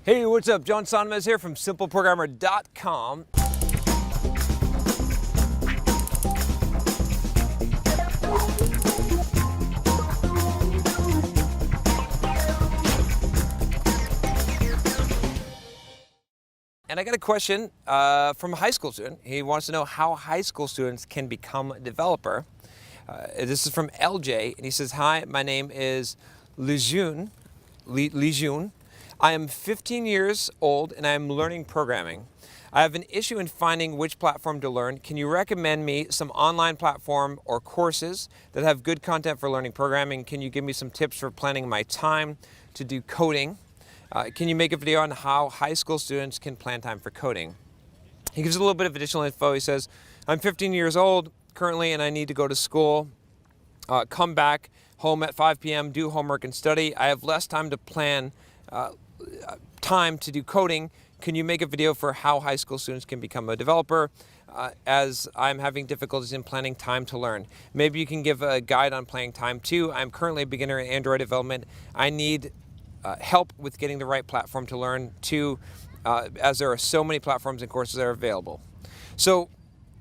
Hey, what's up? John Sonmez here from simpleprogrammer.com. And I got a question from a high school student. He wants to know how high school students can become a developer. This is from LJ, and he says, "Hi, my name is Lejeune. I am 15 years old and I am learning programming. I have an issue in finding which platform to learn. Can you recommend me some online platform or courses that have good content for learning programming? Can you give me some tips for planning my time to do coding? Can you make a video on how high school students can plan time for coding?" He gives a little bit of additional info. He says, "I'm 15 years old currently and I need to go to school, come back home at 5 p.m., do homework and study. I have less time to plan time to do coding. Can you make a video for how high school students can become a developer as I'm having difficulties in planning time to learn? Maybe you can give a guide on planning time too. I'm currently a beginner in Android development. I need help with getting the right platform to learn too, as there are so many platforms and courses that are available." So,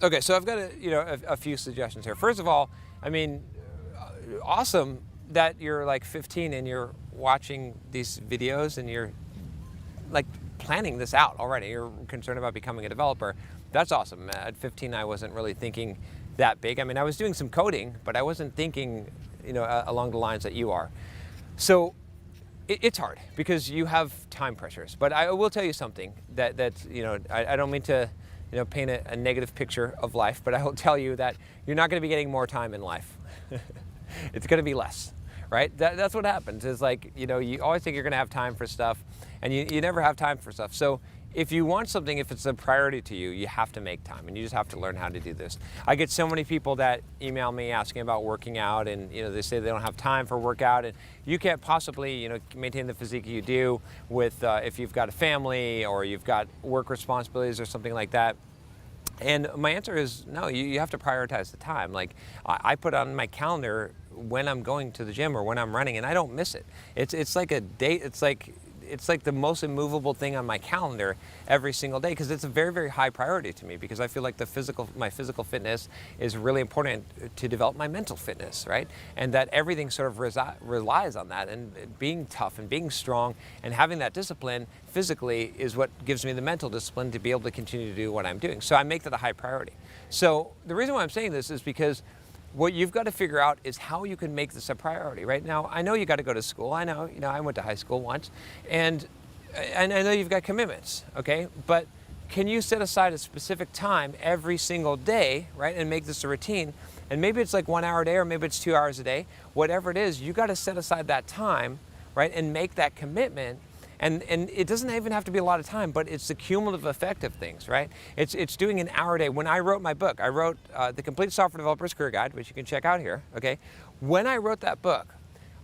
okay, so I've got a few suggestions here. First of all, I mean, awesome that you're like 15 and you're watching these videos and you're like planning this out already. You're concerned about becoming a developer. That's awesome. At 15, I wasn't really thinking that big. I mean, I was doing some coding, but I wasn't thinking, along the lines that you are. So it's hard because you have time pressures. But I will tell you something that I don't mean to, paint a negative picture of life, but I will tell you that you're not going to be getting more time in life. It's going to be less. Right? That's what happens is like, you always think you're going to have time for stuff and you never have time for stuff. So if you want something, if it's a priority to you, you have to make time and you just have to learn how to do this. I get so many people that email me asking about working out and, they say they don't have time for workout and you can't possibly, maintain the physique you do with, if you've got a family or you've got work responsibilities or something like that. And my answer is no, you have to prioritize the time. Like I put on my calendar when I'm going to the gym or when I'm running and I don't miss it. It's like a date. It's like the most immovable thing on my calendar every single day because it's a very, very high priority to me because I feel like my physical fitness is really important to develop my mental fitness, right? And that everything sort of relies on that and being tough and being strong and having that discipline physically is what gives me the mental discipline to be able to continue to do what I'm doing. So I make that a high priority. So the reason why I'm saying this is because what you've got to figure out is how you can make this a priority. Right now, I know you got to go to school. I know, I went to high school once, and I know you've got commitments, okay? But can you set aside a specific time every single day, right, and make this a routine? And maybe it's like 1 hour a day, or maybe it's 2 hours a day. Whatever it is, you got to set aside that time, right, and make that commitment. And it doesn't even have to be a lot of time, but it's the cumulative effect of things, right? It's doing an hour a day. When I wrote my book, I wrote The Complete Software Developer's Career Guide, which you can check out here, okay? When I wrote that book,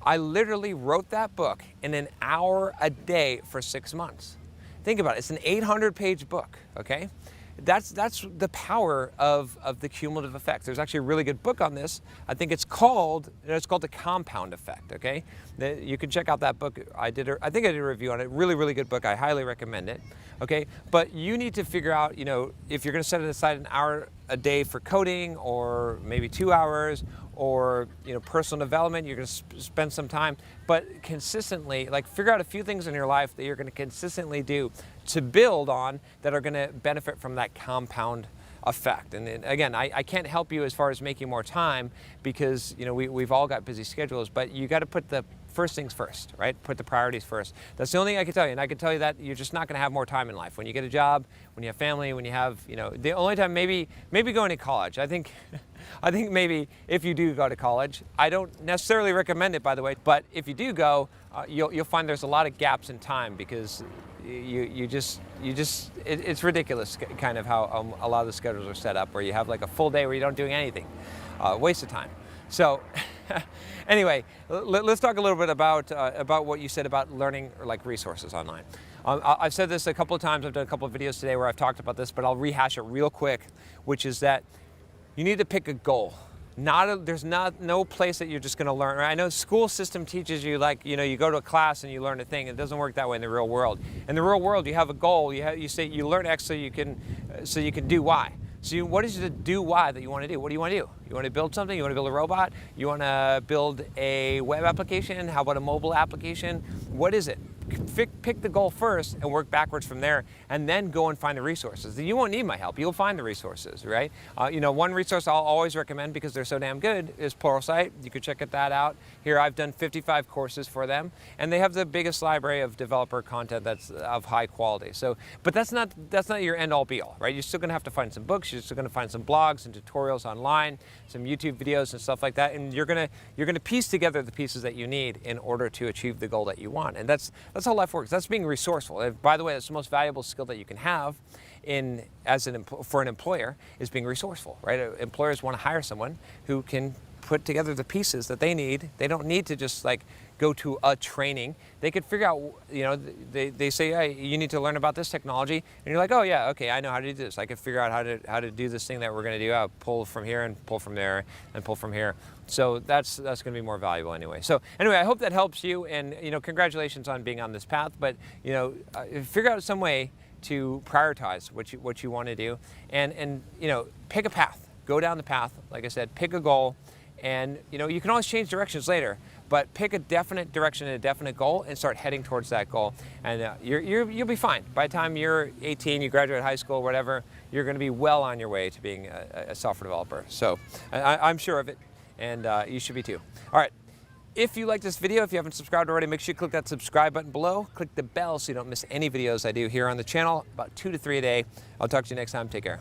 I literally wrote that book in an hour a day for 6 months. Think about it, it's an 800-page book, okay? That's the power of the cumulative effect. There's actually a really good book on this. I think it's called The Compound Effect, okay? You can check out that book. I think I did a review on it. Really, really good book. I highly recommend it, okay? But you need to figure out, if you're gonna set aside an hour a day for coding or maybe 2 hours or, personal development, you're gonna spend some time, but consistently, like figure out a few things in your life that you're gonna consistently do to build on that are gonna benefit from that compound effect. And again, I can't help you as far as making more time because, we've all got busy schedules, but you gotta put the first things first, right? Put the priorities first. That's the only thing I can tell you. And I can tell you that you're just not going to have more time in life. When you get a job, when you have family, when you have, the only time maybe going to college. I think maybe if you do go to college, I don't necessarily recommend it, by the way, but if you do go, you'll find there's a lot of gaps in time because it's ridiculous kind of how a lot of the schedules are set up where you have like a full day where you don't do anything, waste of time. So anyway, let's talk a little bit about what you said about learning or like resources online. I've said this a couple of times. I've done a couple of videos today where I've talked about this, but I'll rehash it real quick, which is that you need to pick a goal. There's no place that you're just going to learn. Right? I know school system teaches you, like, you go to a class and you learn a thing. It doesn't work that way in the real world. In the real world, you have a goal. You say you learn X so you can do Y. So what is the do Y that you want to do? What do you want to do? You want to build something? You want to build a robot? You want to build a web application? How about a mobile application? What is it? Pick the goal first and work backwards from there, and then go and find the resources. You won't need my help. You'll find the resources, right? One resource I'll always recommend because they're so damn good is Pluralsight. You could check that out. Here I've done 55 courses for them, and they have the biggest library of developer content that's of high quality. So, but that's not your end-all be-all, right? You're still going to have to find some books. You're still going to find some blogs and tutorials online, some YouTube videos and stuff like that, and you're gonna piece together the pieces that you need in order to achieve the goal that you want. And that's how life works. That's being resourceful. And by the way, that's the most valuable skill that you can have for an employer, is being resourceful, right? Employers want to hire someone who can put together the pieces that they need. They don't need to just like go to a training. They could figure out, they say, hey, you need to learn about this technology, and you're like, oh yeah, okay, I know how to do this. I can figure out how to do this thing that we're going to do. I'll pull from here and pull from there and pull from here. So that's going to be more valuable anyway. So anyway, I hope that helps you, and congratulations on being on this path. But figure out some way to prioritize what you want to do, and pick a path. Go down the path. Like I said, pick a goal. And you can always change directions later, but pick a definite direction and a definite goal and start heading towards that goal. And you'll be fine. By the time you're 18, you graduate high school, whatever, you're going to be well on your way to being a software developer. So I'm sure of it, and you should be too. All right. If you like this video, if you haven't subscribed already, make sure you click that subscribe button below. Click the bell so you don't miss any videos I do here on the channel, about 2 to 3 a day. I'll talk to you next time. Take care.